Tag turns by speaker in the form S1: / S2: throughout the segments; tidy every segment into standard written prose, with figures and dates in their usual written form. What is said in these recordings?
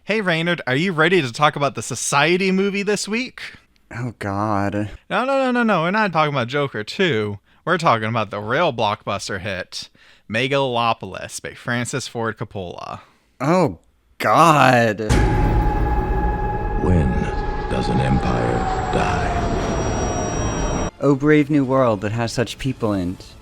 S1: Hey, Reynard, are you ready to talk about the Society movie this week?
S2: Oh, God.
S1: No. We're not talking about Joker 2. We're talking about the real blockbuster hit, Megalopolis by Francis Ford Coppola.
S2: Oh, God.
S3: When does an empire die?
S2: Oh, brave new world that has such people in it.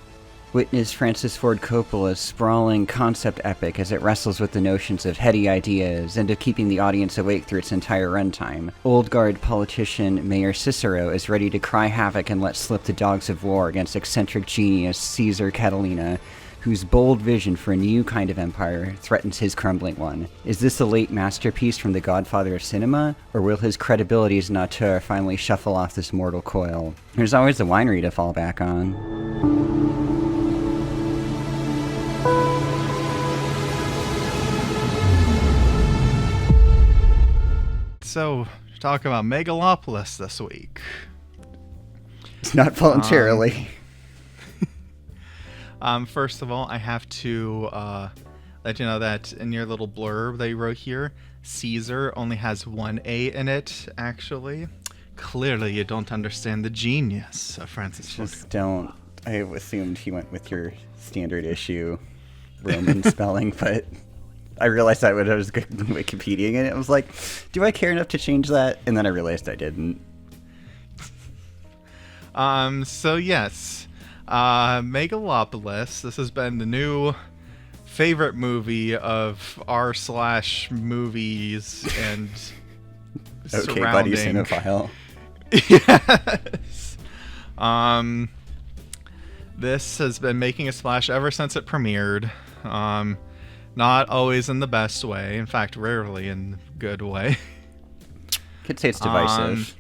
S2: Witness Francis Ford Coppola's sprawling concept epic as it wrestles with the notions of heady ideas and of keeping the audience awake through its entire runtime. Old guard politician Mayor Cicero is ready to cry havoc and let slip the dogs of war against eccentric genius Cesar Catilina, whose bold vision for a new kind of empire threatens his crumbling one. Is this a late masterpiece from the godfather of cinema, or will his credibility as an auteur finally shuffle off this mortal coil? There's always the winery to fall back on.
S1: So, talking about Megalopolis this week.
S2: It's not voluntarily.
S1: First of all, I have to let you know that in your little blurb that you wrote here, Caesar only has one A in it, actually. Clearly, you don't understand the genius of Francis Ford.
S2: Just don't. I assumed he went with your standard issue Roman spelling, but I realized that when I was Wikipediaing it, I was like, do I care enough to change that? And then I realized I didn't.
S1: So yes, Megalopolis, this has been the new favorite movie of r/movies and
S2: Okay, buddy,
S1: surrounding.
S2: cinephile.
S1: Yes. This has been making a splash ever since it premiered. Not always in the best way. In fact, rarely in a good way.
S2: Could say it's divisive.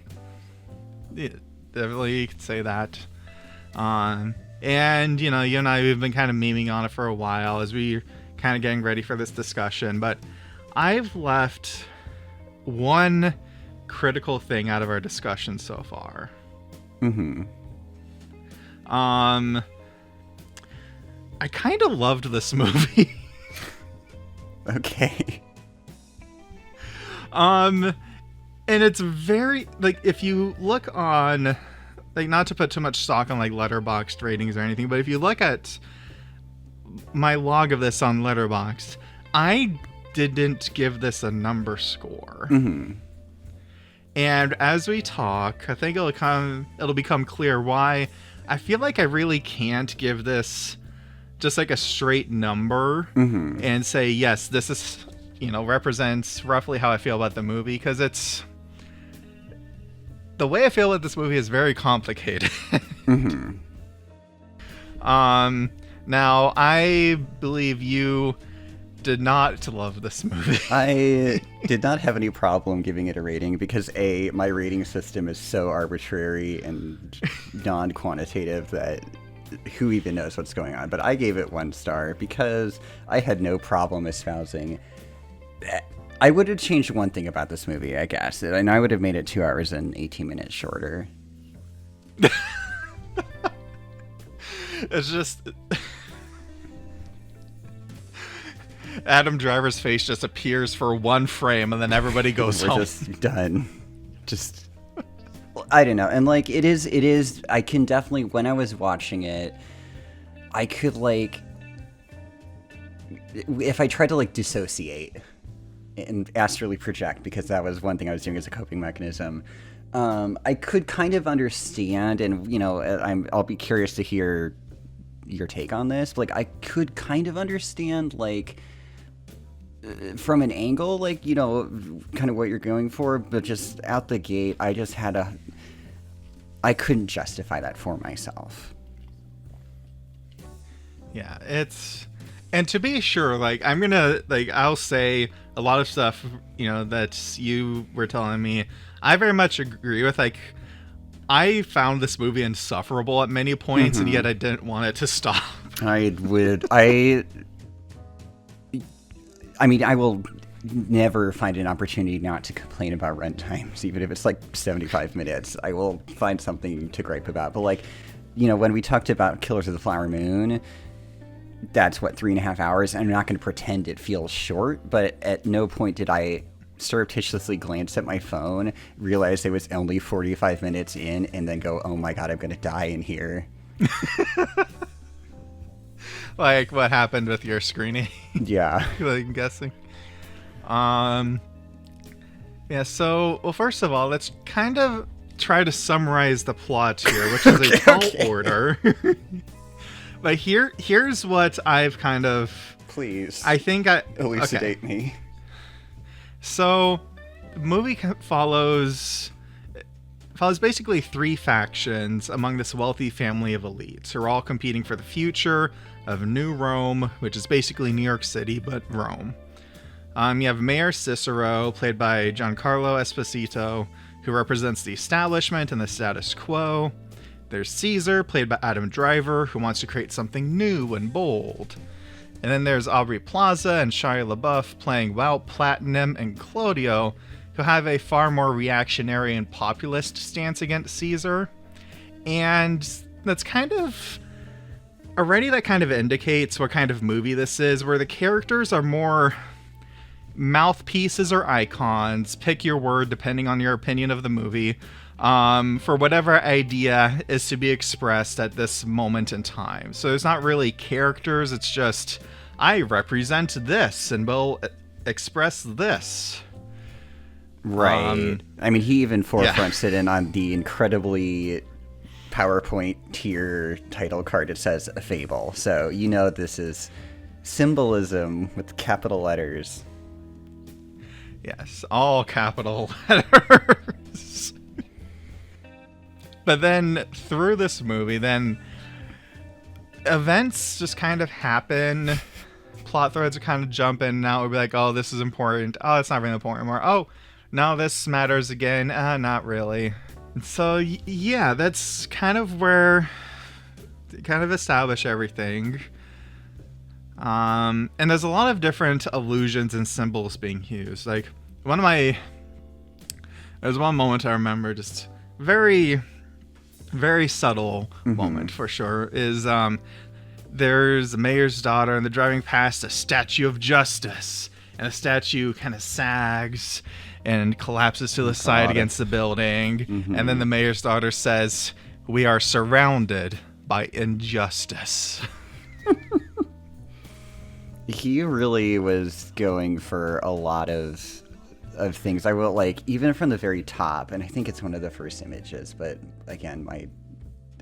S1: Yeah, definitely you could say that. And, you and I, we've been kind of memeing on it for a while as we're kind of getting ready for this discussion. But I've left one critical thing out of our discussion so far.
S2: Mm-hmm.
S1: I kind of loved this movie.
S2: Okay.
S1: And it's very, like, if you look on, like, not to put too much stock on, like, Letterboxd ratings or anything, but if you look at my log of this on Letterboxd, I didn't give this a number score.
S2: Mm-hmm.
S1: And as we talk, I think it'll become clear why I feel like I really can't give this just like a straight number and say, yes, this is, represents roughly how I feel about the movie, because the way I feel about this movie is very complicated. Now, I believe you did not love this movie.
S2: I did not have any problem giving it a rating because my rating system is so arbitrary and non-quantitative that who even knows what's going on. But I gave it 1 star because I had no problem espousing. I would have changed one thing about this movie, I guess, and I would have made it 2 hours and 18 minutes shorter.
S1: It's just Adam Driver's face just appears for 1 frame and then everybody goes
S2: We're
S1: home.
S2: just done. Just, I don't know. And like, it is, I can definitely, when I was watching it, I could like, if I tried to like dissociate and astrally project, because that was one thing I was doing as a coping mechanism, I could kind of understand, and I'll be curious to hear your take on this, but like I could kind of understand like from an angle, like, kind of what you're going for, but just out the gate, I couldn't justify that for myself.
S1: Yeah, and to be sure, like, I'm gonna, like, I'll say a lot of stuff, that you were telling me, I very much agree with. Like, I found this movie insufferable at many points, and yet I didn't want it to stop.
S2: I mean, I will never find an opportunity not to complain about runtimes, even if it's like 75 minutes. I will find something to gripe about. But like, when we talked about Killers of the Flower Moon, that's what, 3.5 hours. I'm not going to pretend it feels short, but at no point did I surreptitiously glance at my phone, realize it was only 45 minutes in, and then go, oh my god, I'm gonna die in here.
S1: Like what happened with your screening?
S2: Yeah.
S1: I'm guessing. Yeah, so, well, first of all, let's kind of try to summarize the plot here, which is a tall order. But here's what I've kind of...
S2: Please.
S1: I think
S2: elucidate me.
S1: So, the movie follows basically 3 factions among this wealthy family of elites who are all competing for the future of New Rome, which is basically New York City, but Rome. You have Mayor Cicero, played by Giancarlo Esposito, who represents the establishment and the status quo. There's Caesar, played by Adam Driver, who wants to create something new and bold. And then there's Aubrey Plaza and Shia LaBeouf playing Wout Platinum and Claudio, who have a far more reactionary and populist stance against Caesar. And that's kind of... already that kind of indicates what kind of movie this is, where the characters are more mouthpieces or icons, pick your word depending on your opinion of the movie, for whatever idea is to be expressed at this moment in time. So it's not really characters, it's just, I represent this and will express this.
S2: Right. I mean, he even forefronts it in on the incredibly PowerPoint tier title card. It says a fable. So, you know, this is symbolism with capital letters.
S1: Yes, all capital letters. But then through this movie, then events just kind of happen. Plot threads are kind of jumping. Now it would be like, oh, this is important. Oh, it's not really important anymore. Oh, no, this matters again. Not really. So, yeah, that's kind of where they kind of establish everything. And there's a lot of different allusions and symbols being used. Like, there's one moment I remember, just very, very subtle moment for sure, is there's the mayor's daughter and they're driving past a statue of justice. And the statue kind of sags and collapses to the side against the building. And then the mayor's daughter says, "We are surrounded by injustice."
S2: He really was going for a lot of things. I will, like, even from the very top, and I think it's one of the first images, but again, I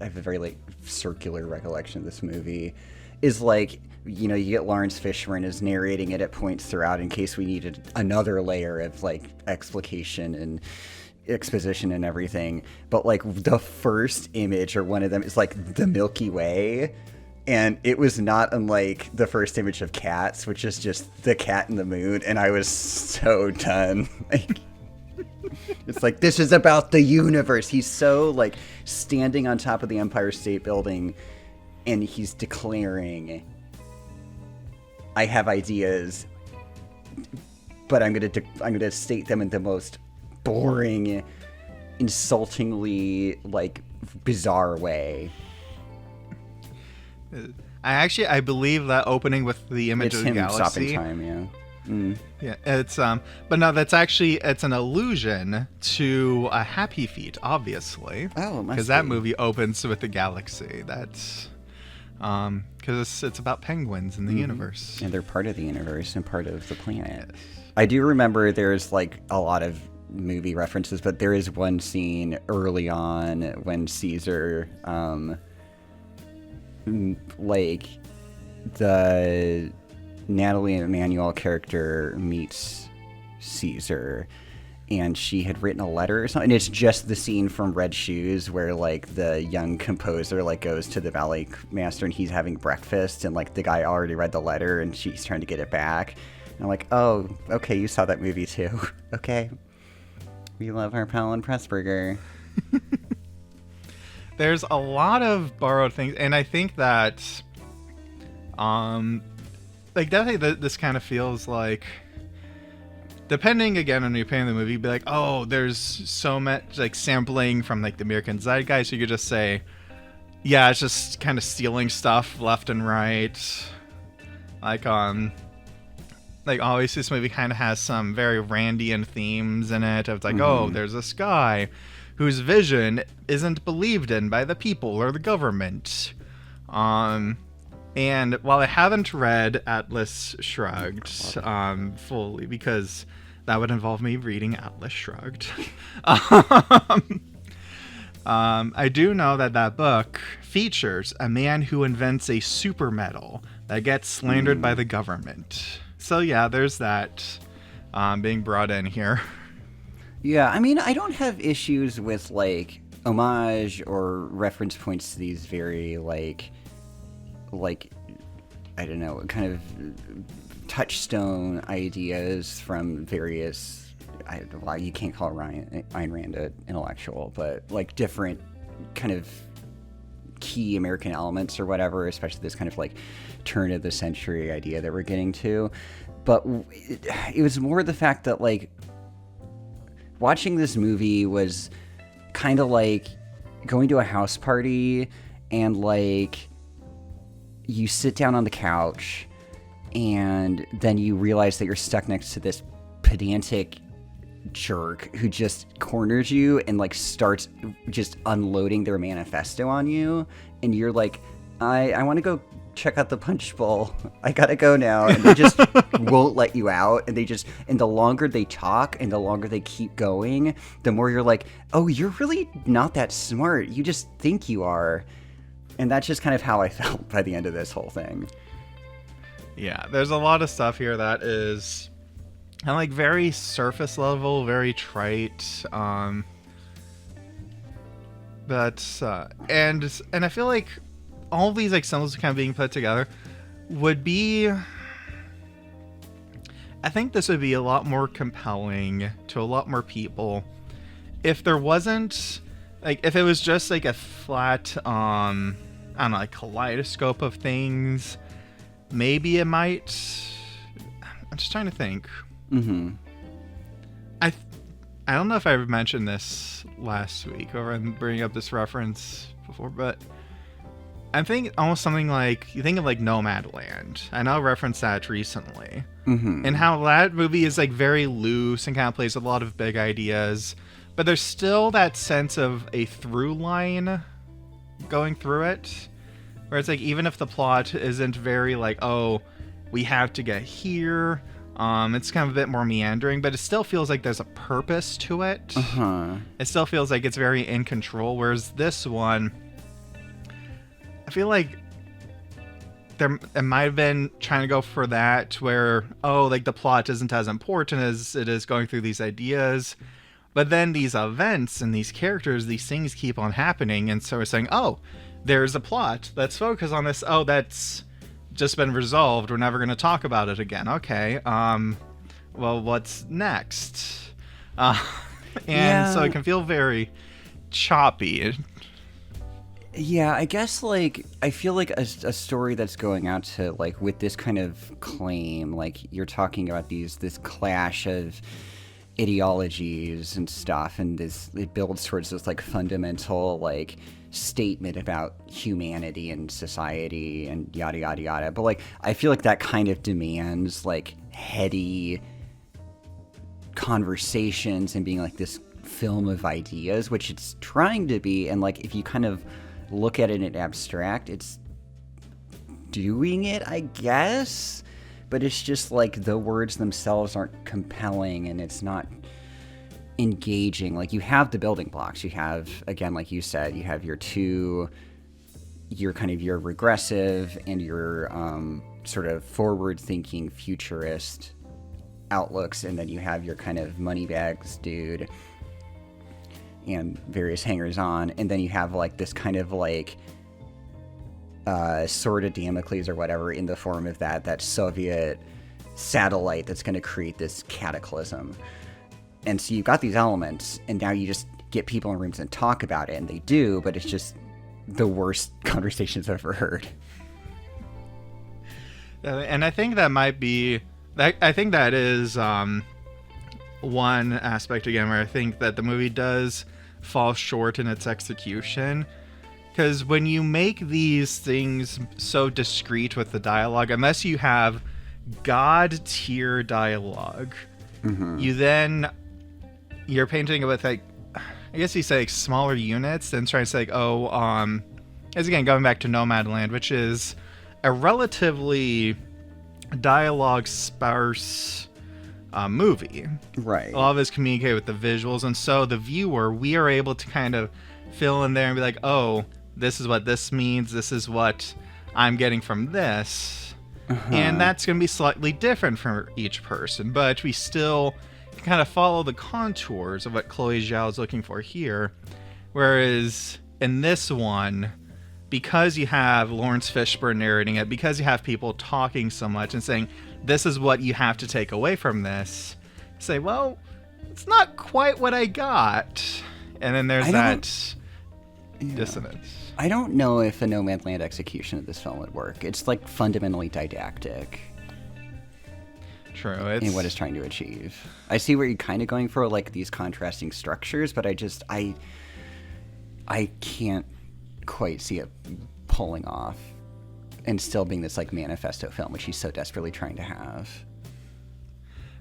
S2: have a very, like, circular recollection of this movie, is like, you know, you get Laurence Fishburne is narrating it at points throughout in case we needed another layer of, like, explication and exposition and everything. But, like, the first image, or one of them, is, like, the Milky Way. And it was not unlike the first image of Cats, which is just the cat in the moon. And I was so done. Like, it's like, this is about the universe. He's so, like, standing on top of the Empire State Building, and he's declaring, I have ideas, but I'm gonna state them in the most boring, insultingly, like, bizarre way.
S1: I believe that opening with the image of the galaxy.
S2: It's him stopping time, yeah.
S1: Yeah, it's but no, it's an allusion to a Happy Feet, obviously.
S2: Oh, it must be.
S1: Because that movie opens with the galaxy. That's because it's about penguins in the universe,
S2: and they're part of the universe and part of the planet. Yes. I do remember there's, like, a lot of movie references, but there is one scene early on when Caesar, like, the Nathalie Emmanuel character meets Caesar, and she had written a letter or something. And it's just the scene from Red Shoes where, like, the young composer, like, goes to the ballet master and he's having breakfast, and, like, the guy already read the letter and she's trying to get it back. And I'm like, oh, okay, you saw that movie too. Okay. We love our Powell and Pressburger.
S1: There's a lot of borrowed things, and I think that, like, definitely this kind of feels like, depending again on your opinion of the movie, you'd be like, oh, there's so much, like, sampling from, like, the American zeitgeist. You could just say, yeah, it's just kind of stealing stuff left and right, like, like always this movie kind of has some very Randian themes in it. It's like, oh, there's this guy whose vision isn't believed in by the people or the government. And while I haven't read Atlas Shrugged fully, because that would involve me reading Atlas Shrugged, I do know that book features a man who invents a super metal that gets slandered by the government. So yeah, there's that being brought in here.
S2: Yeah, I mean, I don't have issues with, like, homage or reference points to these very, like, I don't know, kind of touchstone ideas from various, you can't call Ayn Rand an intellectual, but, like, different kind of key American elements or whatever, especially this kind of, like, turn of the century idea that we're getting to. But it was more the fact that, like, watching this movie was kind of like going to a house party and, like, you sit down on the couch and then you realize that you're stuck next to this pedantic jerk who just corners you and, like, starts just unloading their manifesto on you, and you're like, I want to go check out the punch bowl. I gotta go now. And they just won't let you out. And the longer they talk and the longer they keep going, the more you're like, oh, you're really not that smart. You just think you are. And that's just kind of how I felt by the end of this whole thing.
S1: Yeah, there's a lot of stuff here that is kind of like very surface level, very trite. But and I feel like all of these, like, symbols kind of being put together would be, I think this would be a lot more compelling to a lot more people if there wasn't, like, if it was just like a flat I don't know, like, kaleidoscope of things. Maybe it might, I'm just trying to think. I don't know if I mentioned this last week or I'm bringing up this reference before, but I think almost something like, you think of, like, Nomadland. I know I referenced that recently. And how that movie is, like, very loose and kind of plays with a lot of big ideas, but there's still that sense of a through line going through it, where it's like, even if the plot isn't very, like, oh, we have to get here, it's kind of a bit more meandering, but it still feels like there's a purpose to it. It still feels like it's very in control, whereas this one, I feel like it might have been trying to go for that, where, oh, like, the plot isn't as important as it is going through these ideas, but then these events and these characters, these things keep on happening, and so we're saying, oh, there's a plot, let's focus on this. Oh, that's just been resolved, we're never going to talk about it again. Okay, well, what's next? So it can feel very choppy.
S2: Yeah, I guess, like, I feel like a story that's going out to, like, with this kind of claim, like, you're talking about this clash of ideologies and stuff, and it builds towards this, like, fundamental, like, statement about humanity and society and yada yada yada. But, like, I feel like that kind of demands, like, heady conversations and being, like, this film of ideas, which it's trying to be. And, like, if you kind of look at it in abstract, it's doing it, I guess, but it's just, like, the words themselves aren't compelling and it's not engaging. Like, you have the building blocks. You have, again, like you said, you have your kind of your regressive and your sort of forward-thinking futurist outlooks, and then you have your kind of moneybags dude and various hangers-on, and then you have, like, this kind of, like, sword of Damocles or whatever in the form of that Soviet satellite that's going to create this cataclysm. And so you've got these elements, and now you just get people in rooms and talk about it, and they do, but it's just the worst conversations I've ever heard.
S1: And I think that might be, I think that is one aspect, again, where I think that the movie does fall short in its execution. Because when you make these things so discreet with the dialogue, unless you have god tier dialogue. You're painting it with like, I guess you say like smaller units and trying to say like, as again, going back to Nomadland, which is a relatively dialogue sparse movie.
S2: Right.
S1: A lot of it is communicated with the visuals, and so the viewer, we are able to kind of fill in there and be like, oh, this is what this means, this is what I'm getting from this. And that's going to be slightly different for each person, but we still kind of follow the contours of what Chloe Zhao is looking for here. Whereas in this one, because you have Laurence Fishburne narrating it, because you have people talking so much and saying, this is what you have to take away from this, say, well, it's not quite what I got. And then there's that dissonance.
S2: I don't know if a Nomadland execution of this film would work. It's like fundamentally didactic.
S1: True.
S2: In what it's trying to achieve. I see where you're kind of going for, like these contrasting structures, but I can't quite see it pulling off and still being this like manifesto film, which he's so desperately trying to have.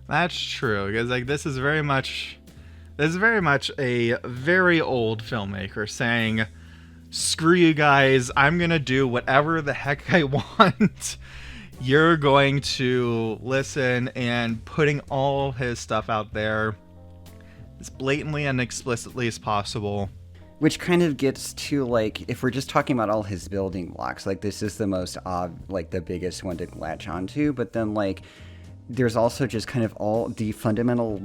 S1: That's true, because like this is very much a very old filmmaker saying, screw you guys, I'm gonna do whatever the heck I want. You're going to listen, and putting all his stuff out there as blatantly and explicitly as possible.
S2: Which kind of gets to, like, if we're just talking about all his building blocks, like, this is the most, like, the biggest one to latch onto, but then, like, there's also just kind of all the fundamental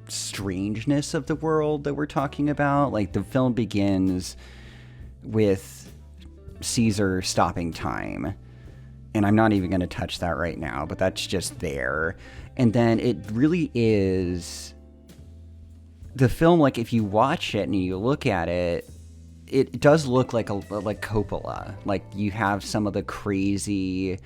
S2: strangeness of the world that we're talking about. Like, the film begins with Caesar stopping time, and I'm not even going to touch that right now, but that's just there. And then it really is the film, like, if you watch it and you look at it, it does look like Coppola. Like, you have some of the crazy,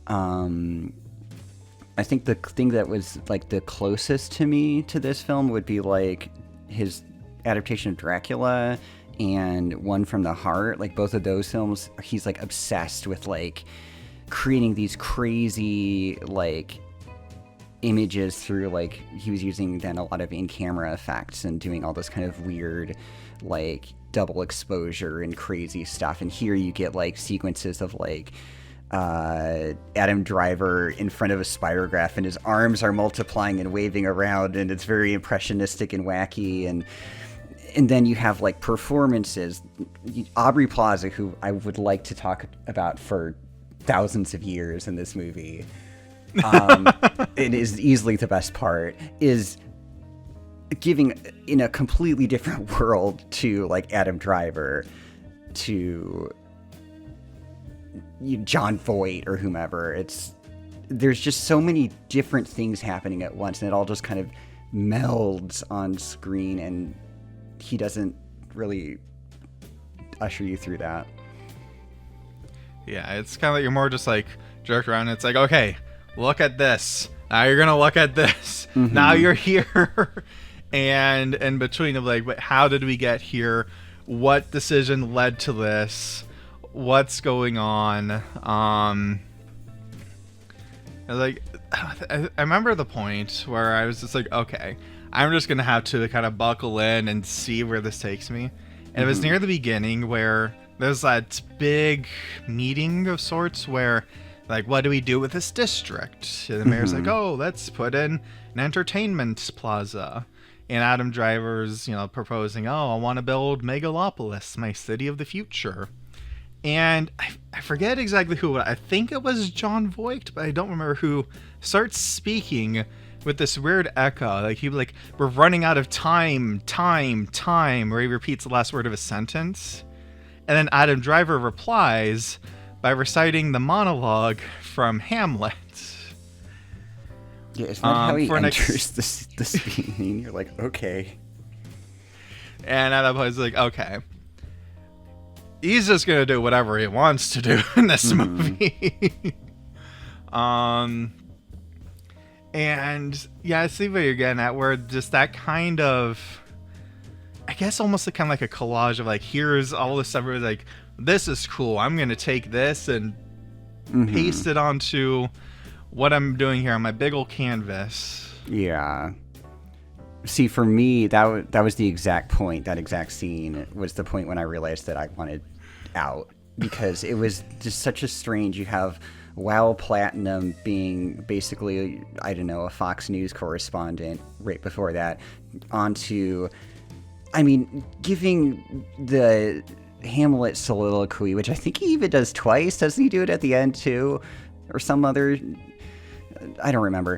S2: I think the thing that was, like, the closest to me to this film would be, like, his adaptation of Dracula and One from the Heart. Like, both of those films, he's, like, obsessed with, like, creating these crazy, like, images through, like, he was using then a lot of in-camera effects and doing all this kind of weird, like, double exposure and crazy stuff. And here you get, like, sequences of, like, Adam Driver in front of a spirograph, and his arms are multiplying and waving around, and it's very impressionistic and wacky. And then you have, like, performances. Aubrey Plaza, who I would like to talk about for thousands of years in this movie, it is easily the best part, is giving in a completely different world to, like, Adam Driver, to Jon Voight or whomever. There's just so many different things happening at once, and it all just kind of melds on screen, and he doesn't really usher you through that.
S1: Yeah, it's kind of like you're more just like jerked around. It's like, okay, look at this. Now you're gonna look at this. Mm-hmm. Now you're here. And in between of like, but how did we get here? What decision led to this? What's going on? Like, I remember the point where I was just like, okay, I'm just gonna have to kind of buckle in and see where this takes me. And it was near the beginning where there's that big meeting of sorts where, like, what do we do with this district? And the mayor's like, oh, let's put in an entertainment plaza. And Adam Driver's, proposing, oh, I want to build Megalopolis, my city of the future. And I forget exactly who, I think it was Jon Voight, but I don't remember who starts speaking with this weird echo. Like, we're running out of time, where he repeats the last word of a sentence. And then Adam Driver replies by reciting the monologue from Hamlet.
S2: Yeah, it's not how he enters the scene. You're like, okay.
S1: And at that point, it's like, okay. He's just going to do whatever he wants to do in this movie. And, yeah, I see what you're getting at, where just that kind of, I guess almost kind of like a collage of, like, here's all this stuff where, like, this is cool. I'm going to take this and paste it onto what I'm doing here on my big old canvas.
S2: Yeah. See, for me, that was the exact point. That exact scene was the point when I realized that I wanted out, because it was just such a strange. You have Wow Platinum being basically, I don't know, a Fox News correspondent right before that, onto, I mean, giving the Hamlet soliloquy, which I think he even does twice. Doesn't he do it at the end too, or some other? I don't remember.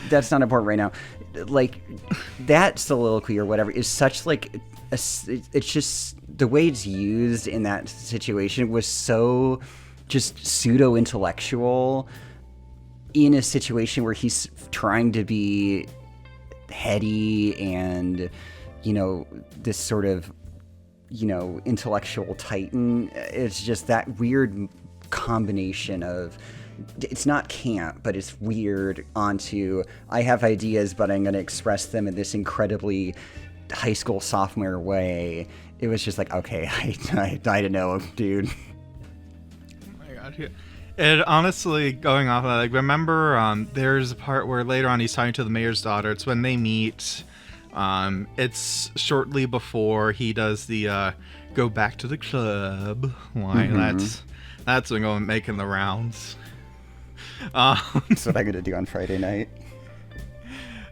S2: That's not important right now. Like, that soliloquy or whatever is such like it's just the way it's used in that situation was so just pseudo intellectual in a situation where he's trying to be heady and, you know, this sort of, you know, intellectual titan. It's just that weird combination of, it's not camp, but it's weird, onto, I have ideas, but I'm going to express them in this incredibly high school sophomore way. It was just like, okay, I don't know, dude.
S1: Oh my god, yeah. It honestly, going off of that, like, remember, there's a part where later on he's talking to the mayor's daughter. It's when they meet. It's shortly before he does the go back to the club line. Mm-hmm. That's been going making the rounds.
S2: That's what I'm gonna do on Friday night.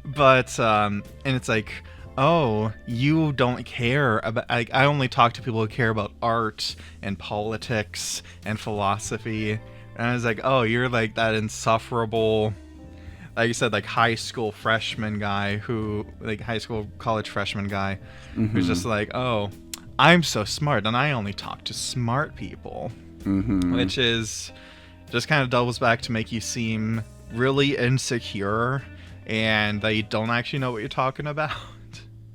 S1: But and it's like, oh, you don't care about, like, I only talk to people who care about art and politics and philosophy. And I was like, oh, you're like that insufferable, like you said, like high school freshman guy who, like high school college freshman guy, mm-hmm. who's just like, oh, I'm so smart and I only talk to smart people. Mm-hmm. Which is just kind of doubles back to make you seem really insecure and that you don't actually know what you're talking about.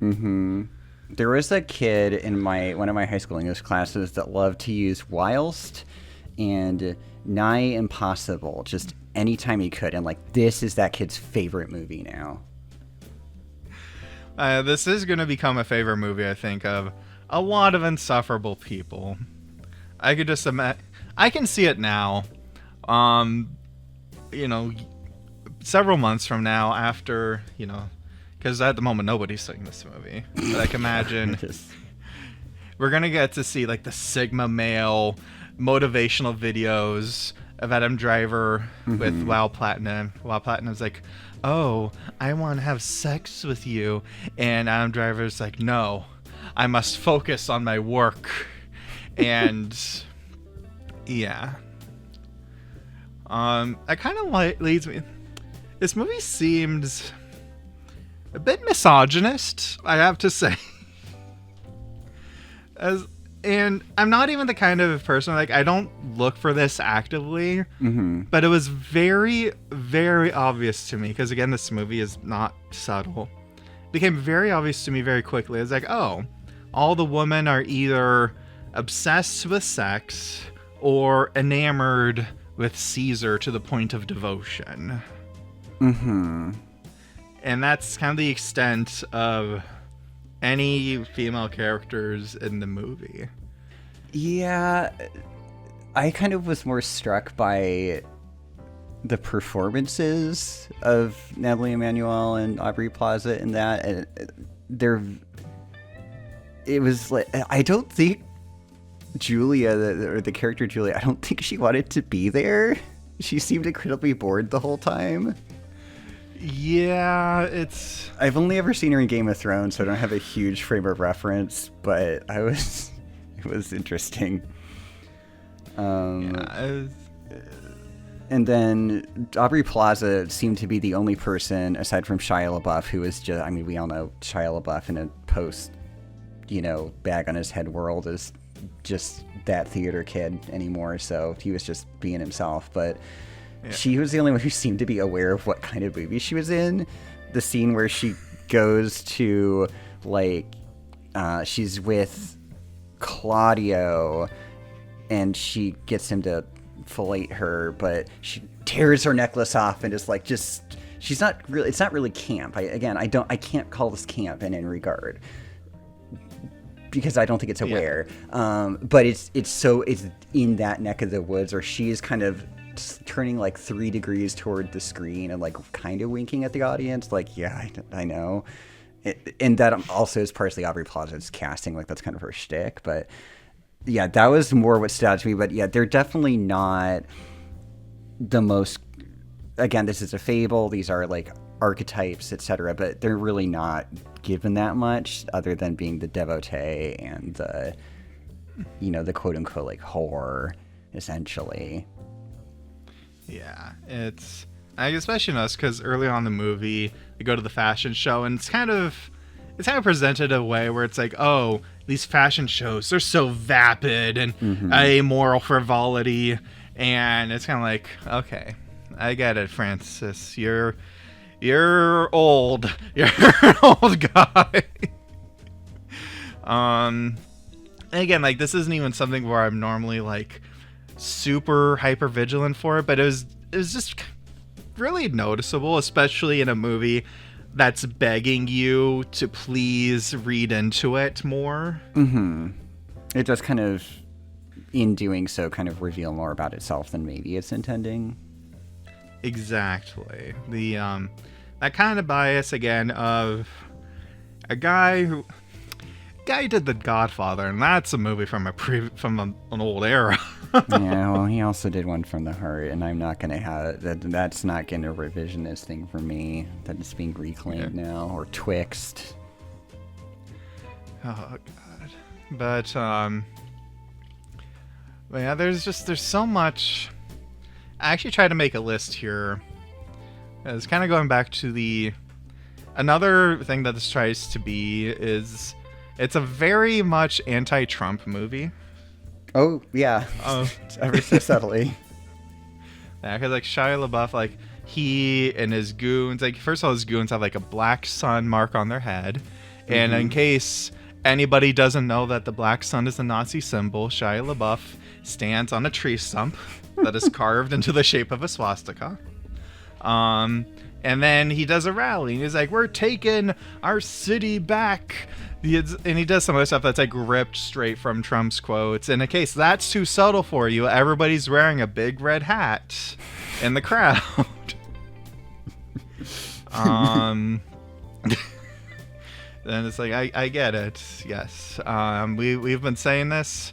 S2: Mm-hmm. There was a kid in one of my high school English classes that loved to use whilst and nigh impossible just anytime he could, and like, this is that kid's favorite movie now.
S1: This is going to become a favorite movie, I think, of a lot of insufferable people. I could just imagine, I can see it now. You know, several months from now, after, you know, because at the moment nobody's seeing this movie, but I can imagine we're gonna get to see like the Sigma male motivational videos of Adam Driver mm-hmm. with Wow Platinum. Wow Platinum's like, oh, I want to have sex with you, and Adam Driver's like, no, I must focus on my work. And yeah, that kind of leads me, this movie seems a bit misogynist, I have to say. And I'm not even the kind of person, like, I don't look for this actively, mm-hmm. but it was very, very obvious to me, because again, this movie is not subtle. It became very obvious to me very quickly. It's like, oh, all the women are either obsessed with sex or enamored with Caesar to the point of devotion.
S2: Mm-hmm.
S1: And that's kind of the extent of any female characters in the movie.
S2: Yeah, I kind of was more struck by the performances of Nathalie Emmanuel and Aubrey Plaza in that. It was like, I don't think Julia, or the character Julia, I don't think she wanted to be there. She seemed incredibly bored the whole time.
S1: Yeah,
S2: I've only ever seen her in Game of Thrones, so I don't have a huge frame of reference, but it was interesting. And then Aubrey Plaza seemed to be the only person, aside from Shia LaBeouf, who was just, I mean, we all know Shia LaBeouf in a post, you know, bag on his head world is just that theater kid anymore, so he was just being himself, but yeah. She was the only one who seemed to be aware of what kind of movie she was in. The scene where she goes to, like, she's with Claudio and she gets him to fillet her, but she tears her necklace off and is like, she's not really, it's not really camp. I can't call this camp in any regard, because I don't think it's aware. Yeah. But it's in that neck of the woods, or she is kind of turning like 3 degrees toward the screen and like kind of winking at the audience. Like, yeah, I know. And that also is partially Aubrey Plaza's casting. Like, that's kind of her shtick. But yeah, that was more what stood out to me. But yeah, they're definitely not the most, again, this is a fable. These are like archetypes, etc. But they're really not given that much other than being the devotee and the, the quote unquote like whore, essentially.
S1: Yeah, it's, especially in us, because early on in the movie, we go to the fashion show, and it's kind of presented a way where it's like, oh, these fashion shows, they're so vapid and amoral frivolity, and it's kind of like, okay, I get it, Francis, you're old, you're an old guy. And again, like, this isn't even something where I'm normally like super hyper vigilant for it, but it was just really noticeable, especially in a movie that's begging you to please read into it more.
S2: It does kind of, in doing so, kind of reveal more about itself than maybe it's intending.
S1: Exactly. The that kind of bias again of a guy who did The Godfather, and that's a movie from an old era.
S2: Yeah, well, he also did one from the heart, and I'm not gonna have that. That's not gonna revisionist thing for me. That is being reclaimed now, or twixt.
S1: Oh God, but yeah, there's so much. I actually tried to make a list here. It's kind of going back to another thing that this tries to be is it's a very much anti-Trump movie.
S2: Oh, yeah. Ever so subtly.
S1: Yeah, because, like, Shia LaBeouf, like, he and his goons, like, first of all, his goons have, like, a black sun mark on their head. And in case anybody doesn't know that the black sun is a Nazi symbol, Shia LaBeouf stands on a tree stump that is carved into the shape of a swastika. And then he does a rally, and he's like, we're taking our city back. And he does some other stuff that's like ripped straight from Trump's quotes. And in case that's too subtle for you, everybody's wearing a big red hat in the crowd. Then it's like, I get it. Yes. We've been saying this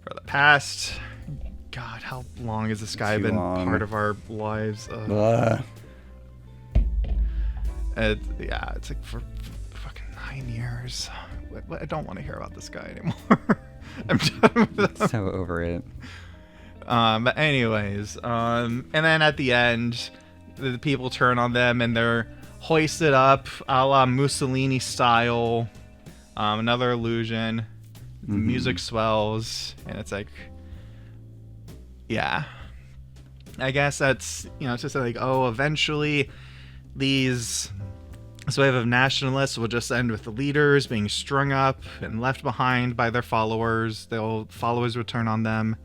S1: for the past, God, how long has this guy been part of our lives? It's like for fucking 9 years. I don't want to hear about this guy anymore. I'm done with him.
S2: So over it.
S1: But anyways, and then at the end, the people turn on them and they're hoisted up a la Mussolini style. Another illusion. The music swells, and it's like, yeah. I guess that's, it's just like, oh, eventually this wave of nationalists will just end with the leaders being strung up and left behind by their followers. Their followers will turn on them.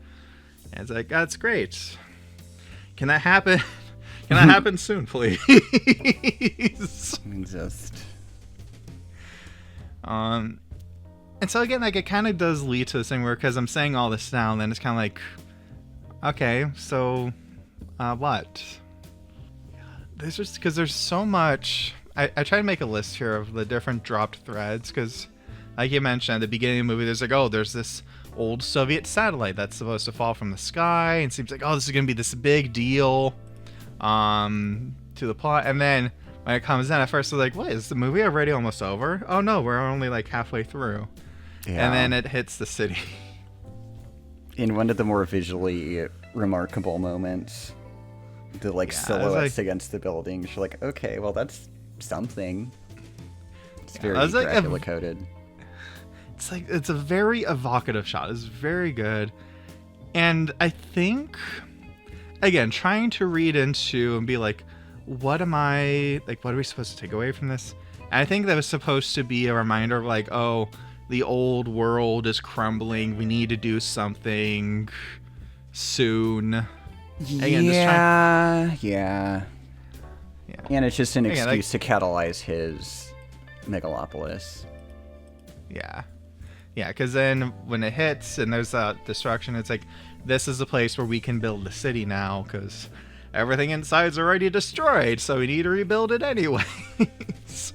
S1: And it's like, that's great. Can that happen? Can that happen soon, please?
S2: Just.
S1: And so again, like, it kind of does lead to this thing where, because I'm saying all this now, and then it's kind of like, okay, so what? There's so much. I try to make a list here of the different dropped threads, because like you mentioned at the beginning of the movie, there's like, oh, there's this old Soviet satellite that's supposed to fall from the sky, and it seems like, oh, this is gonna be this big deal to the plot. And then when it comes in, at first I was like, what, is the movie already almost over? Oh no, we're only like halfway through. Yeah. And then it hits the city.
S2: In one of the more visually remarkable moments, the silhouettes against the buildings, you're like, okay, well, that's something. It's very Dracula coded.
S1: It's like, it's a very evocative shot. It's very good. And I think, again, trying to read into and be like, what are we supposed to take away from this? And I think that was supposed to be a reminder of like, oh, the old world is crumbling. We need to do something soon. Again,
S2: yeah. And it's just an excuse to catalyze his Megalopolis.
S1: Yeah, because then when it hits and there's destruction, it's like, this is the place where we can build the city now, because everything inside's already destroyed, so we need to rebuild it anyways.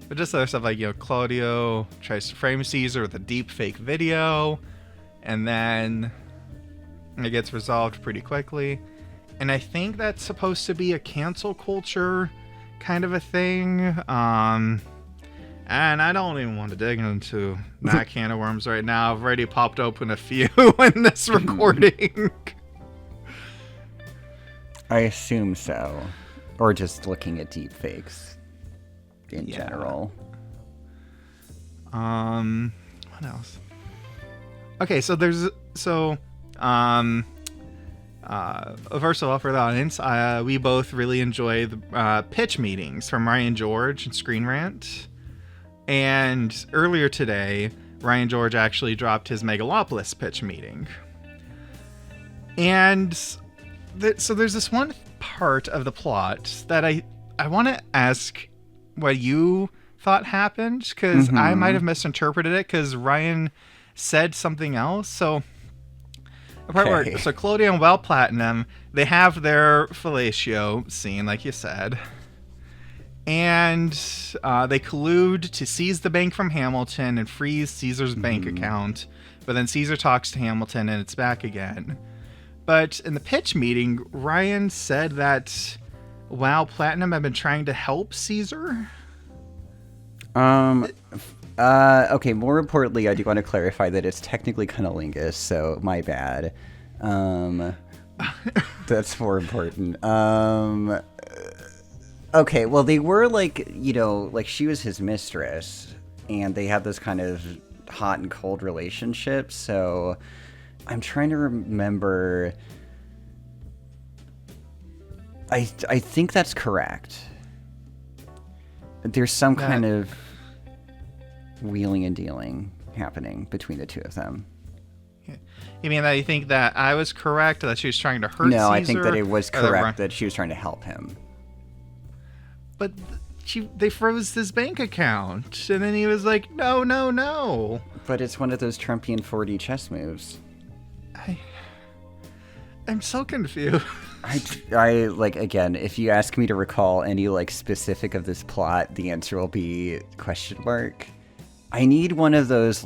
S1: But just other stuff like, Claudio tries to frame Caesar with a deep fake video, and then it gets resolved pretty quickly. And I think that's supposed to be a cancel culture kind of a thing. And I don't even want to dig into that can of worms right now. I've already popped open a few in this recording.
S2: I assume so. Or just looking at deep fakes in general.
S1: What else? Okay, so first of all, for the audience, we both really enjoy the pitch meetings from Ryan George and Screen Rant. And earlier today, Ryan George actually dropped his Megalopolis pitch meeting. And so there's this one part of the plot that I want to ask what you thought happened, because I might have misinterpreted it, because Ryan said something else. So so Claudio and Well Platinum, they have their fellatio scene, like you said, and they collude to seize the bank from Hamilton and freeze Caesar's bank account, but then Caesar talks to Hamilton and it's back again. But in the pitch meeting, Ryan said that Wow Platinum had been trying to help Caesar.
S2: Okay, more importantly, I do want to clarify that it's technically cunnilingus, so my bad. That's more important. Okay, well, they were like she was his mistress, and they had this kind of hot and cold relationship, so I'm trying to remember. I think that's correct. There's some kind of wheeling and dealing happening between the two of them.
S1: You mean that you think that I was correct, that she was trying to hurt Caesar?
S2: No, I think that it was correct that she was trying to help him.
S1: But they froze his bank account, and then he was like, no.
S2: But it's one of those Trumpian 4D chess moves.
S1: I'm so confused.
S2: I like, again, if you ask me to recall any specific of this plot, the answer will be question mark. I need one of those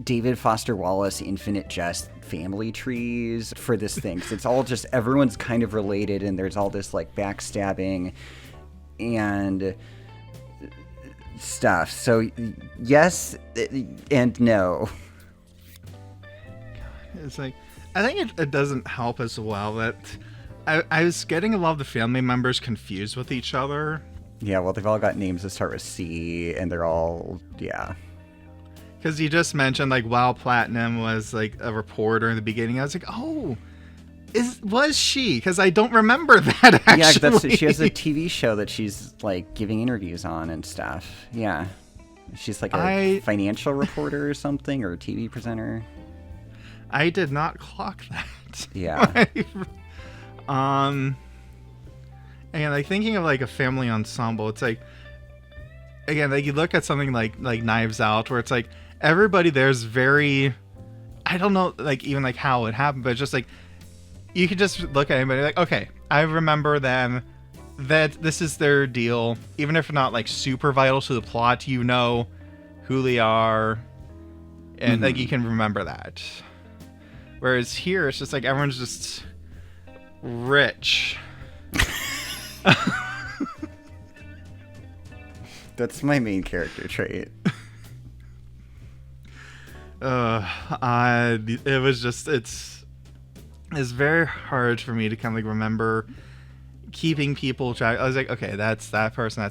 S2: David Foster Wallace infinite jest family trees for this thing, 'cause it's all just everyone's kind of related, and there's all this backstabbing and stuff. So yes and no.
S1: It's I think it doesn't help as well that I was getting a lot of the family members confused with each other.
S2: Yeah, well, they've all got names that start with C, and they're all, yeah.
S1: Because you just mentioned, Wow Platinum was, a reporter in the beginning. I was like, oh, was she? Because I don't remember that, actually.
S2: Yeah, she has a TV show that she's, giving interviews on and stuff. Yeah. She's, a financial reporter or something, or a TV presenter.
S1: I did not clock that.
S2: Yeah.
S1: And thinking of a family ensemble, it's again, you look at something like Knives Out, where it's everybody there's very, I don't know even how it happened, but it's just you could just look at anybody okay, I remember them, that this is their deal, even if not super vital to the plot, who they are, and you can remember that. Whereas here, it's just everyone's just rich.
S2: That's my main character trait.
S1: It was just, it's very hard for me to kind of remember keeping people track. I was okay, that's that person.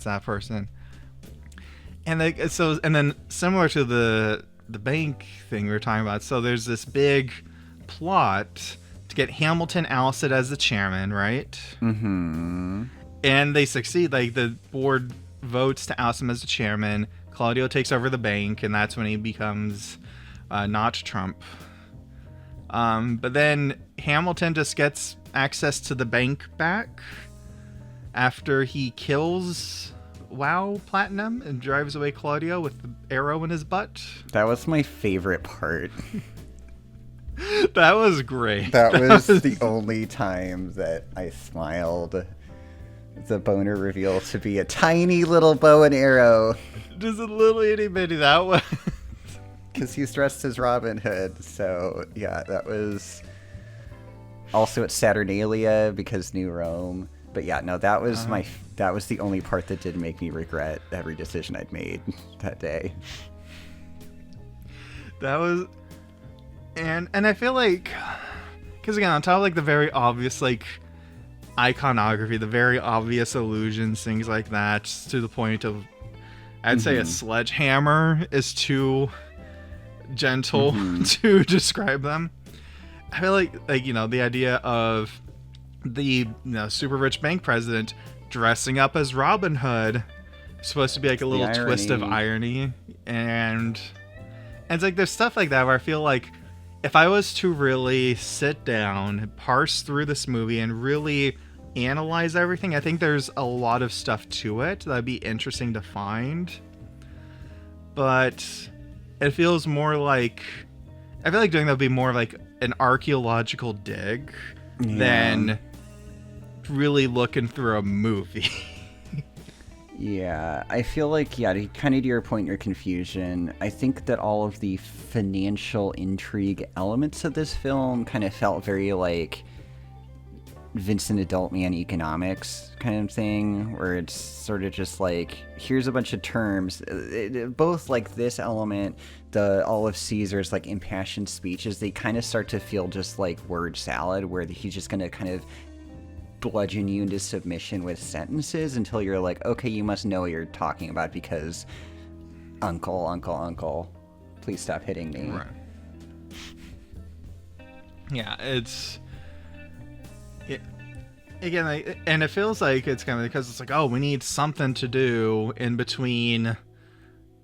S1: And and then similar to the bank thing we were talking about, so there's this big plot to get Hamilton ousted as the chairman, right?
S2: Mm-hmm.
S1: And they succeed. The board votes to oust him as the chairman. Claudio takes over the bank, and that's when he becomes not Trump. But then Hamilton just gets access to the bank back after he kills wow platinum and drives away Claudio with the arrow in his butt.
S2: That was my favorite part.
S1: That was great.
S2: That was the only time that I smiled. The boner reveal to be a tiny little bow and arrow.
S1: Just a little itty bitty, that was.
S2: Because he's dressed as Robin Hood, so yeah, that was. Also, it's Saturnalia because New Rome. But yeah, no, that was that was the only part that did make me regret every decision I'd made that day.
S1: That was, and I feel like, because again, on top of like the very obvious like iconography, the very obvious allusions, things like that, to the point of, I'd say a sledgehammer is too gentle to describe them. I feel like you know, the idea of the super rich bank president dressing up as Robin Hood is supposed to be like a little twist of irony, and it's like there's stuff like that where I feel like if I was to really sit down, parse through this movie and really analyze everything, I think there's a lot of stuff to it that'd be interesting to find. But it feels more like, I feel like doing that would be more like an archaeological dig than really looking through a movie.
S2: Yeah, I feel like, kind of to your point, your confusion, I think that all of the financial intrigue elements of this film kind of felt very like Vincent Adult Man economics kind of thing, where it's sort of just like, here's a bunch of terms, both like this element, all of Caesar's like impassioned speeches, they kind of start to feel just like word salad, where he's just going to kind of bludgeon you into submission with sentences until you're like, okay, you must know what you're talking about because uncle, please stop hitting me.
S1: Right. Yeah, it's... Again, and it feels like it's kind of because it's like, oh, we need something to do in between,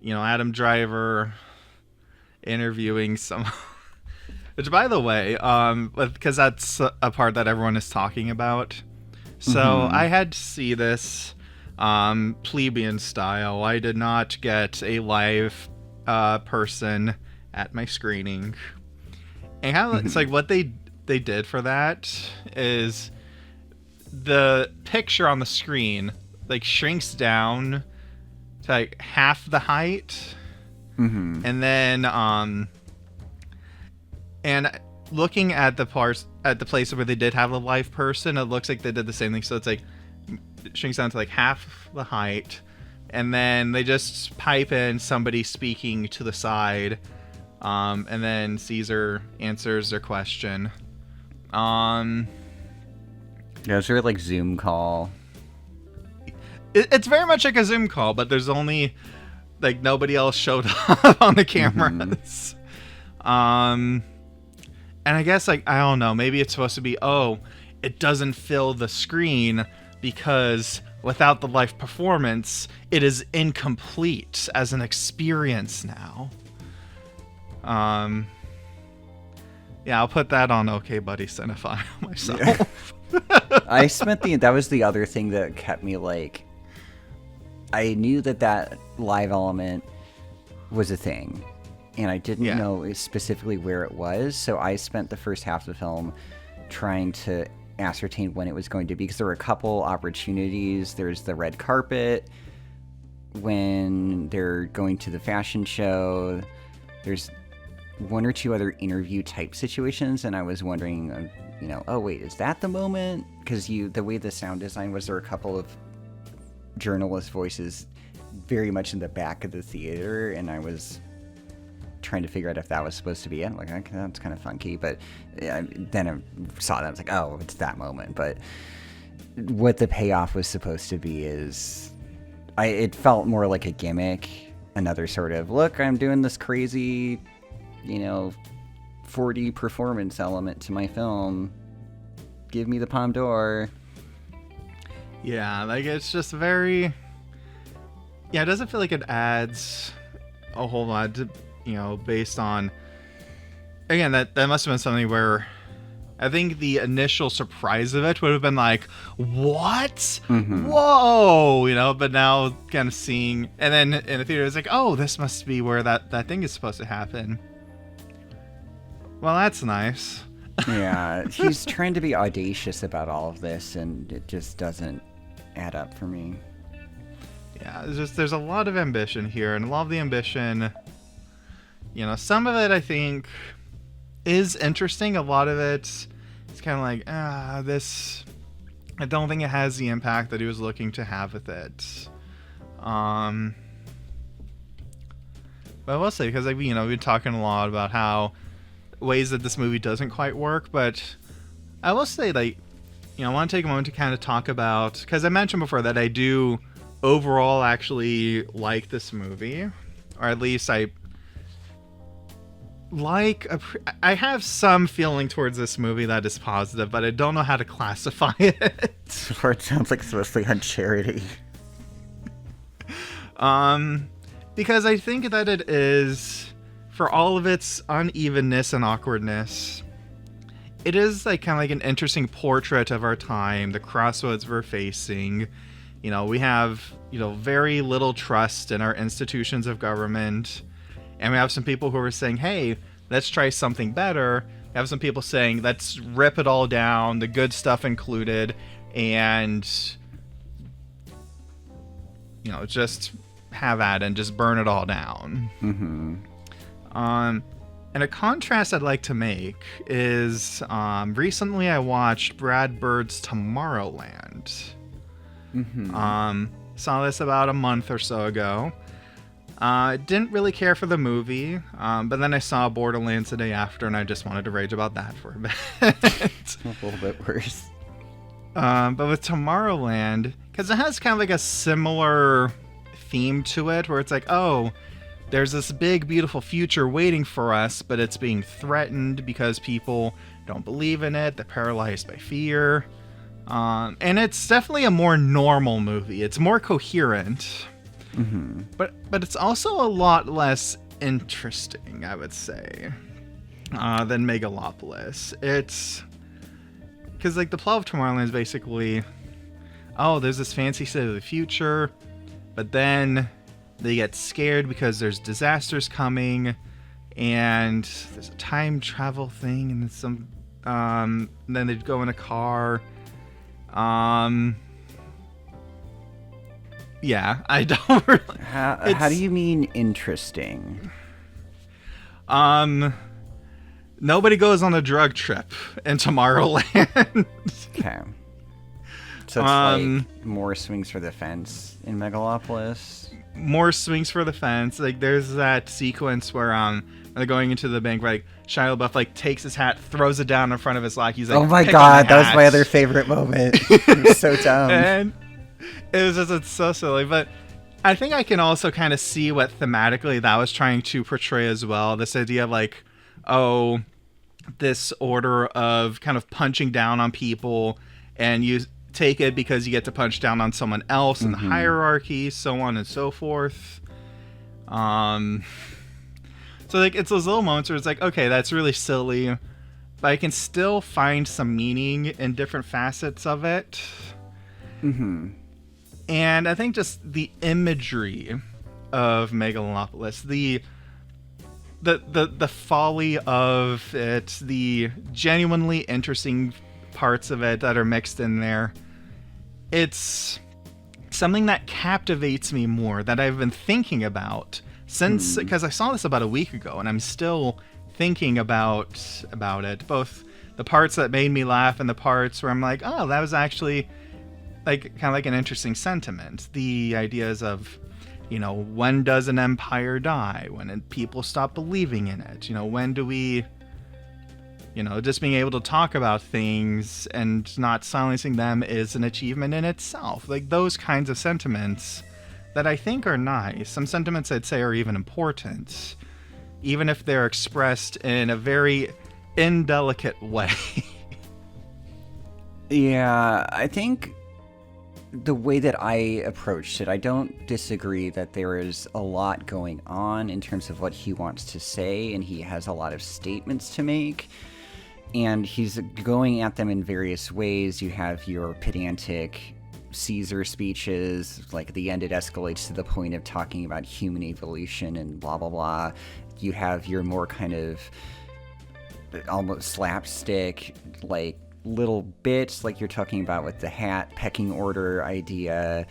S1: you know, Adam Driver interviewing some... Which, by the way, because that's a part that everyone is talking about. So I had to see this plebeian style. I did not get a live person at my screening. And how it's like what they did for that is the picture on the screen like shrinks down to like half the height, and then and looking at the parts at the place where they did have a live person, it looks like they did the same thing. So it's like it shrinks down to like half the height, and then they just pipe in somebody speaking to the side, and then Caesar answers their question.
S2: Yeah, it's very like Zoom call.
S1: It's very much like a Zoom call, but there's only like nobody else showed up on the cameras. And I guess, like, I don't know, maybe it's supposed to be, oh, it doesn't fill the screen because without the live performance, it is incomplete as an experience now. Yeah, I'll put that on OK Buddy Cinephile myself.
S2: Yeah. That was the other thing that kept me, like, I knew that live element was a thing. And I didn't know specifically where it was, so I spent the first half of the film trying to ascertain when it was going to be, because there were a couple opportunities. There's the red carpet when they're going to the fashion show. There's one or two other interview type situations, and I was wondering, oh wait, is that the moment? Because the way the sound design was, there were a couple of journalist voices very much in the back of the theater, and I was trying to figure out if that was supposed to be it. Like, okay, that's kind of funky, but then I saw that, I was like, oh, it's that moment. But what the payoff was supposed to be is, it felt more like a gimmick, another sort of, look, I'm doing this crazy, 4D performance element to my film. Give me the Palme d'Or.
S1: Yeah, like, it's just very... Yeah, it doesn't feel like it adds a whole lot to, based on... Again, that must have been something where I think the initial surprise of it would have been like, what? Whoa! You know, but now kind of seeing, and then in the theater it's like, oh, this must be where that thing is supposed to happen. Well, that's nice.
S2: Yeah, he's trying to be audacious about all of this, and it just doesn't add up for me.
S1: Yeah, there's a lot of ambition here, and a lot of the ambition, you know, some of it I think is interesting. A lot of it is kind of like, this, I don't think it has the impact that he was looking to have with it. But I will say, because, like, you know, we've been talking a lot about how ways that this movie doesn't quite work, but I will say, like, you know, I want to take a moment to kind of talk about, because I mentioned before that I do overall actually like this movie, or at least I have some feeling towards this movie that is positive, but I don't know how to classify it.
S2: Or it sounds like it's mostly on charity.
S1: Because I think that it is, for all of its unevenness and awkwardness, it is like kind of like an interesting portrait of our time, the crossroads we're facing. You know, we have, you know, very little trust in our institutions of government. And we have some people who are saying, hey, let's try something better. We have some people saying, let's rip it all down, the good stuff included, and, you know, just have at it and just burn it all down. And a contrast I'd like to make is recently I watched Brad Bird's Tomorrowland. Saw this about a month or so ago. Didn't really care for the movie, but then I saw Borderlands the day after, and I just wanted to rage about that for a bit.
S2: A little bit worse.
S1: But with Tomorrowland, because it has kind of like a similar theme to it, where it's like, oh, there's this big, beautiful future waiting for us, but it's being threatened because people don't believe in it. They're paralyzed by fear. And it's definitely a more normal movie. It's more coherent. But it's also a lot less interesting, I would say, than Megalopolis. It's because, like, the plot of Tomorrowland is basically, oh, there's this fancy city of the future, but then they get scared because there's disasters coming, and there's a time travel thing, and some, then they go in a car. Yeah, I don't really...
S2: How do you mean interesting?
S1: Nobody goes on a drug trip in Tomorrowland.
S2: Okay. So it's like more swings for the fence in Megalopolis?
S1: More swings for the fence. Like, there's that sequence where they're going into the bank, where, like, Shia LaBeouf, like, takes his hat, throws it down in front of his lackey. Like,
S2: oh my god, that was my other favorite moment. It was so dumb.
S1: And it's so silly, but I think I can also kind of see what thematically that was trying to portray as well. This idea of, like, oh, this order of kind of punching down on people, and you take it because you get to punch down on someone else in the hierarchy, so on and so forth. So, like, it's those little moments where it's like, okay, that's really silly, but I can still find some meaning in different facets of it. And I think just the imagery of Megalopolis, the folly of it, the genuinely interesting parts of it that are mixed in there, it's something that captivates me more, that I've been thinking about since, because I saw this about a week ago, and I'm still thinking about it, both the parts that made me laugh and the parts where I'm like, oh, that was actually, like, kind of like an interesting sentiment. The ideas of, you know, when does an empire die? When people stop believing in it? You know, when do we, you know, just being able to talk about things and not silencing them is an achievement in itself. Like, those kinds of sentiments that I think are nice. Some sentiments I'd say are even important, even if they're expressed in a very indelicate way.
S2: Yeah, I think the way that I approached it, I don't disagree that there is a lot going on in terms of what he wants to say, and he has a lot of statements to make. And he's going at them in various ways. You have your pedantic Caesar speeches, like at the end it escalates to the point of talking about human evolution and blah, blah, blah. You have your more kind of almost slapstick, like little bits, like you're talking about with the hat pecking order idea.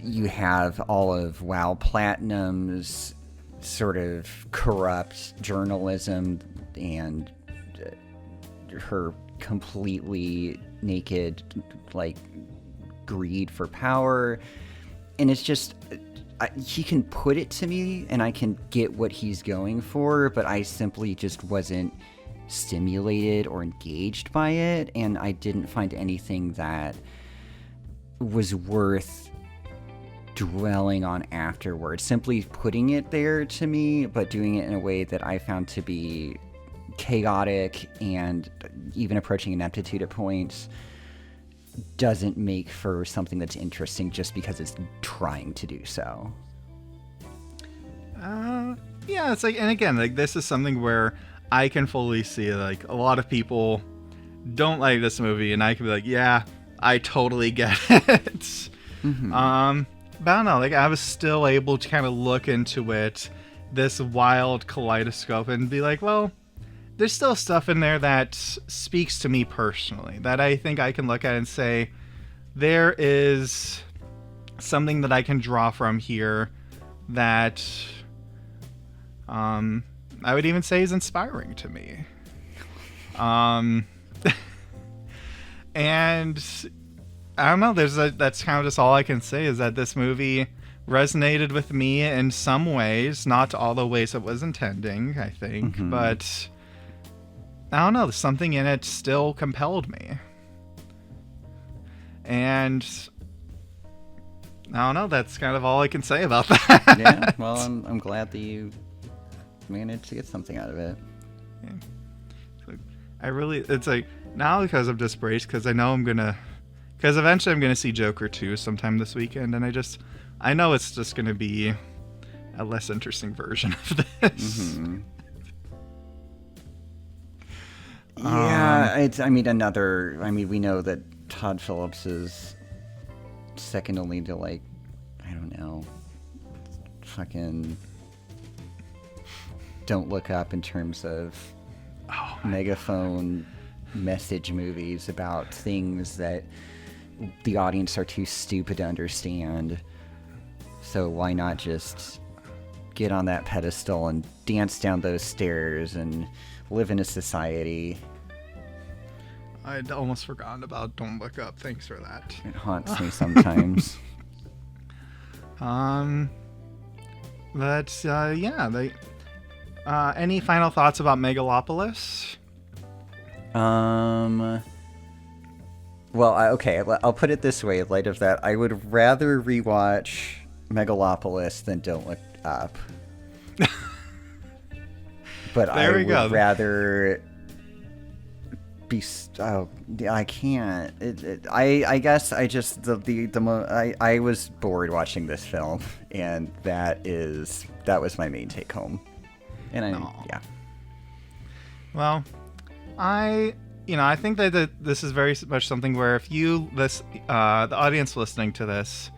S2: You have all of Val Platinum's sort of corrupt journalism and her completely naked, like, greed for power. And it's just, he can put it to me and I can get what he's going for, but I simply just wasn't stimulated or engaged by it, and I didn't find anything that was worth dwelling on afterwards. Simply putting it there to me, but doing it in a way that I found to be chaotic and even approaching ineptitude at points doesn't make for something that's interesting just because it's trying to do so.
S1: Yeah, it's like, and again, like, this is something where I can fully see, like, a lot of people don't like this movie, and I can be like, yeah, I totally get it. Mm-hmm. But I don't know, like, I was still able to kind of look into it, this wild kaleidoscope, and be like, well, there's still stuff in there that speaks to me personally, that I think I can look at and say, there is something that I can draw from here that I would even say is inspiring to me. And I don't know, that's kind of just all I can say, is that this movie resonated with me in some ways, not all the ways it was intending, I think, mm-hmm. But I don't know, something in it still compelled me. And I don't know, that's kind of all I can say about that.
S2: Yeah, well, I'm glad that you managed to get something out of it.
S1: Yeah. It's like, now because I'm just braced, because I know because eventually I'm going to see Joker 2 sometime this weekend, and I know it's just going to be a less interesting version of this.
S2: Mm-hmm. Yeah, we know that Todd Phillips is second only to, like, I don't know, fucking Don't Look Up in terms of megaphone message movies about things that the audience are too stupid to understand. So why not just get on that pedestal and dance down those stairs and live in a society?
S1: I'd almost forgotten about Don't Look Up. Thanks for that.
S2: It haunts me sometimes.
S1: But yeah. Any final thoughts about Megalopolis?
S2: Well, I'll put it this way. In light of that, I would rather rewatch Megalopolis than Don't Look Up. But I would rather be. I can't. I guess I just I was bored watching this film, and that was my main take home. And yeah.
S1: Well, I think that this is very much something where if the audience listening to this,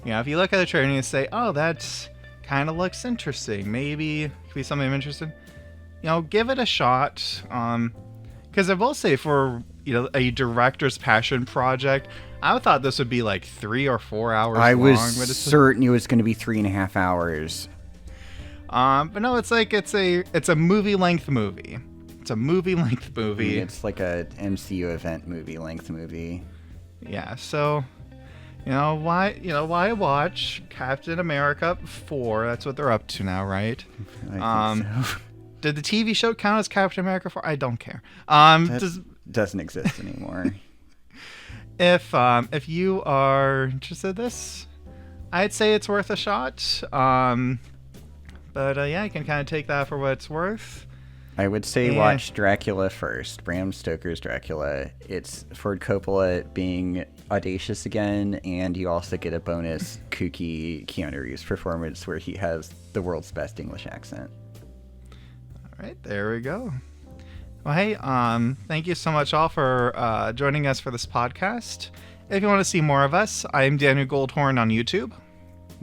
S1: if you look at the trailer and you say, oh, that kind of looks interesting, maybe it could be something I'm interested in, give it a shot. Because I will say, for a director's passion project, I thought this would be like 3 or 4 hours long.
S2: I was certain it was going to be 3.5 hours.
S1: But no, it's a movie-length movie. It's a movie-length movie.
S2: It's like a MCU event movie-length movie.
S1: Yeah, so why watch Captain America 4? That's what they're up to now, right?
S2: I think so.
S1: Did the TV show count as Captain America 4? I don't care.
S2: Doesn't exist anymore.
S1: If you are interested in this, I'd say it's worth a shot. But yeah, you can kind of take that for what it's worth.
S2: I would say watch Dracula first. Bram Stoker's Dracula. It's Ford Coppola being audacious again, and you also get a bonus kooky Keanu Reeves performance where he has the world's best English accent.
S1: All right, there we go. Well, hey, thank you so much all for joining us for this podcast. If you want to see more of us, I'm Daniel Goldhorn on YouTube.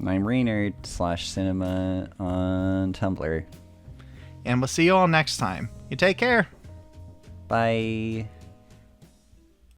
S2: I'm Reynard /cinema on Tumblr.
S1: And we'll see you all next time. You take care.
S2: Bye.